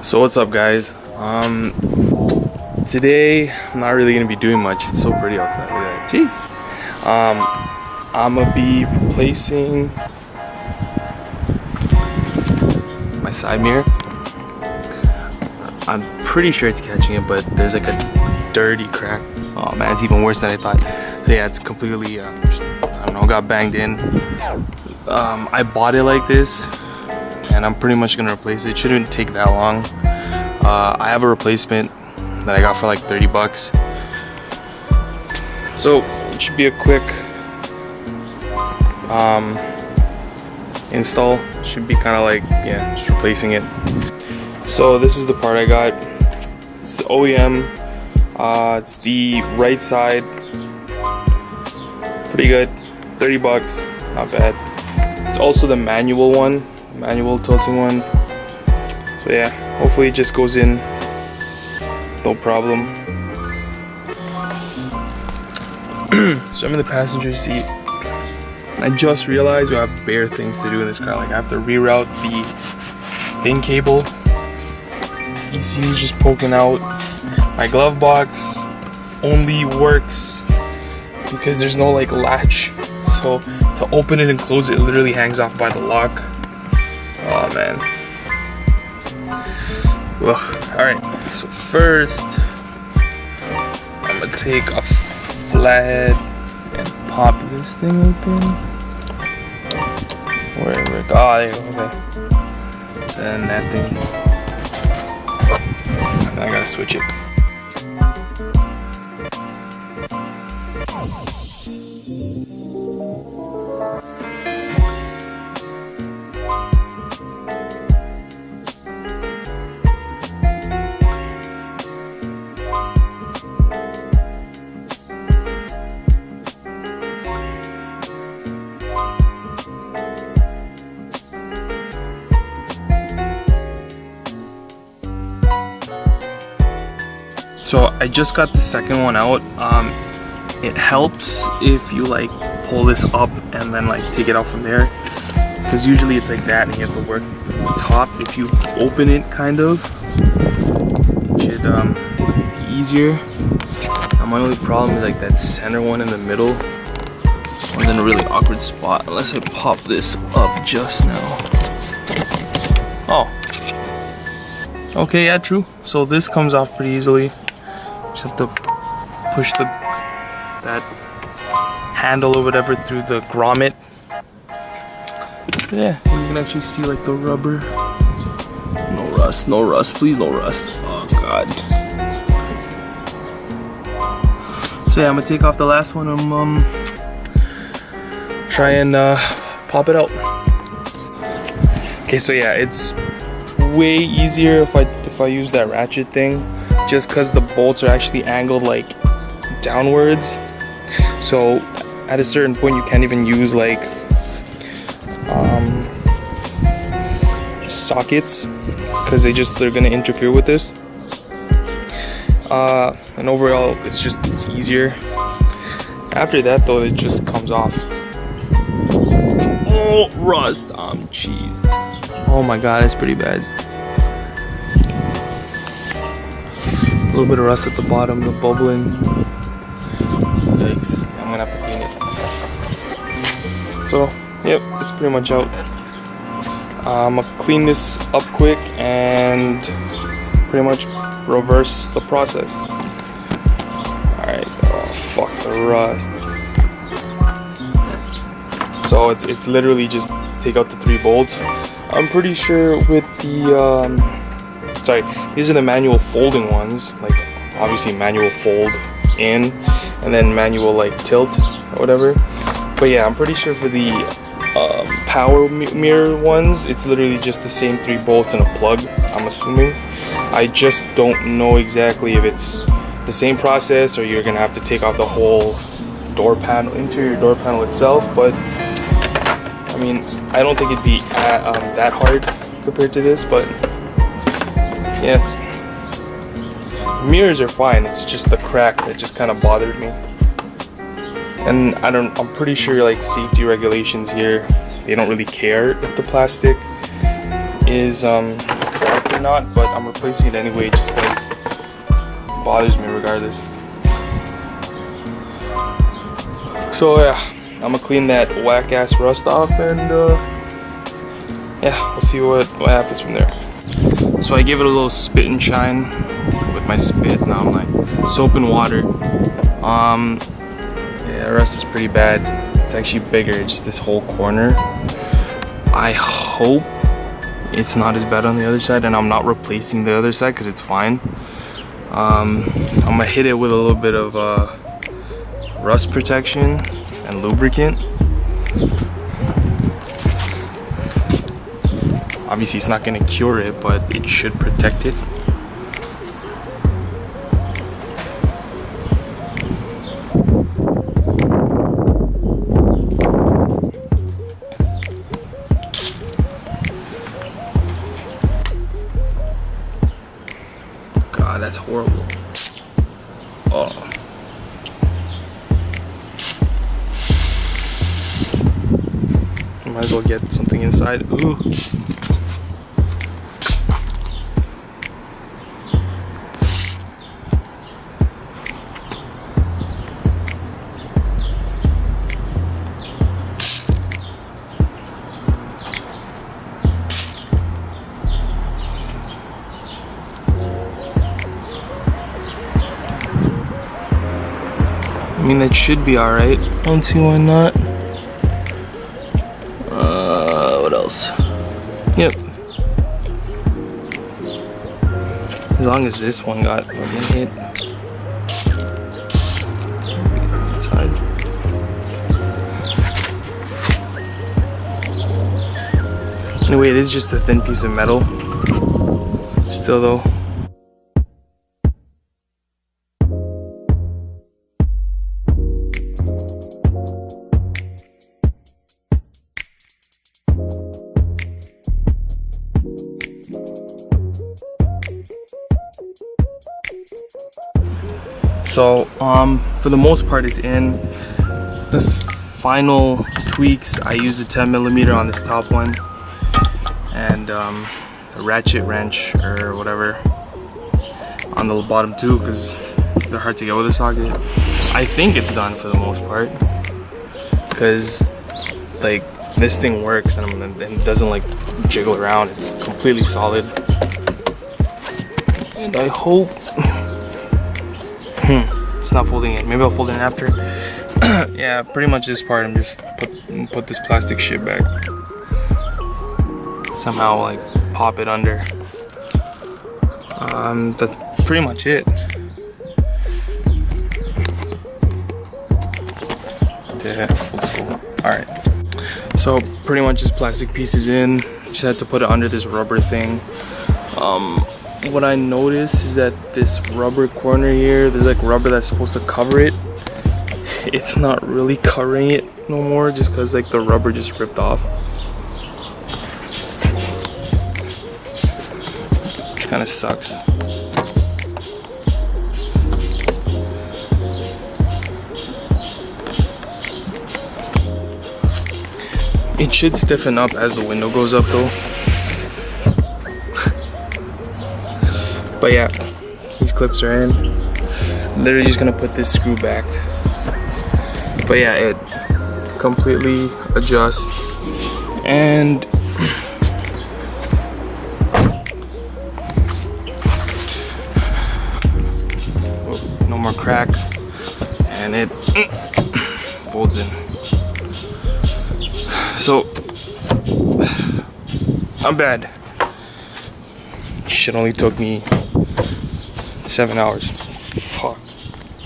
So what's up, guys? Today I'm not really gonna be doing much. It's so pretty outside. Look at that. Jeez. I'm gonna be replacing my side mirror. I'm pretty sure it's catching it, but there's like a dirty crack. Oh man, it's even worse than I thought. So yeah, it's completely I don't know, got banged in. I bought it like this, and I'm pretty much gonna replace it. It shouldn't take that long. I have a replacement that I got for like 30 bucks. So it should be a quick install. Should be kind of like, yeah, just replacing it. So this is the part I got. It's the OEM. It's the right side. Pretty good. 30 bucks. Not bad. It's also the manual one. Manual tilting one. So yeah, hopefully it just goes in no problem. So I'm in the passenger seat. I just realized I have bare things to do in this car. Like I have to reroute the pin cable. ECU is just poking out. My glove box only works because there's no like latch. So to open it and close it, it literally hangs off by the lock. Oh man. Alright, so first I'm gonna take a flathead and pop this thing open. Wherever it goes. Oh, there you go, okay. So then that thing. And I gotta switch it. So I just got the second one out. It helps if you like pull this up and then like take it out from there, because usually it's like that and you have to work from the top. If you open it, kind of, it should be easier. My only problem is like that center one in the middle. I was in a really awkward spot unless I pop this up just now. Oh, okay, yeah, true. So this comes off pretty easily. Just have to push that handle or whatever through the grommet. Yeah, you can actually see like the rubber. No rust, please no rust. Oh god. So yeah, I'm gonna take off the last one and try and pop it out. Okay, so yeah, it's way easier if I use that ratchet thing, just because the bolts are actually angled like downwards. So at a certain point you can't even use like sockets, because they're gonna interfere with this. And overall it's easier. After that though, it just comes off. Oh, rust, I'm cheesed. Oh my god, it's pretty bad. A little bit of rust at the bottom, the bubbling. Yikes, I'm gonna have to clean it. So, yep, it's pretty much out. I'm gonna clean this up quick and pretty much reverse the process. Alright, oh fuck the rust. So it's literally just take out the 3 bolts. I'm pretty sure with the sorry, these are the manual folding ones, like obviously manual fold in and then manual like tilt or whatever. But yeah, I'm pretty sure for the power mirror ones, it's literally just the same 3 bolts and a plug, I'm assuming. I just don't know exactly if it's the same process or you're gonna have to take off the whole door panel, interior door panel itself. But I mean, I don't think it'd be that hard compared to this, but yeah. Mirrors are fine, it's just the crack that just kind of bothered me. And I'm pretty sure like safety regulations here, they don't really care if the plastic is cracked or not, but I'm replacing it anyway just because it bothers me regardless. So yeah, I'm gonna clean that whack ass rust off, and yeah, we'll see what happens from there. So I gave it a little spit and shine with my spit. Now I'm like soap and water. Yeah, the rust is pretty bad. It's actually bigger, just this whole corner. I hope it's not as bad on the other side, and I'm not replacing the other side because it's fine. I'm gonna hit it with a little bit of rust protection and lubricant. Obviously it's not gonna cure it, but it should protect it. God, that's horrible. Oh. Might as well get something inside. Ooh. I mean, that should be alright. I don't see why not. What else? Yep. As long as this one got fucking hit. Inside. Anyway, it is just a thin piece of metal. Still though. So for the most part it's in. The final tweaks, I used a 10mm on this top one and a ratchet wrench or whatever on the bottom too, because they're hard to get with a socket. I think it's done for the most part, because like this thing works and it doesn't like jiggle around. It's completely solid, and I hope it's not folding in. Maybe I'll fold it in after. Yeah, pretty much this part I'm just put this plastic shit back. Somehow like pop it under. That's pretty much it. Yeah, old school. Alright. So pretty much just plastic pieces in. Just had to put it under this rubber thing. What I noticed is that this rubber corner here, there's like rubber that's supposed to cover it. It's not really covering it no more, just because like the rubber just ripped off. Kind of sucks. It should stiffen up as the window goes up though. But yeah, these clips are in. Literally just gonna put this screw back. But yeah, it completely adjusts, and no more crack, and it folds in. So not bad. Shit only took me 7 hours. Fuck.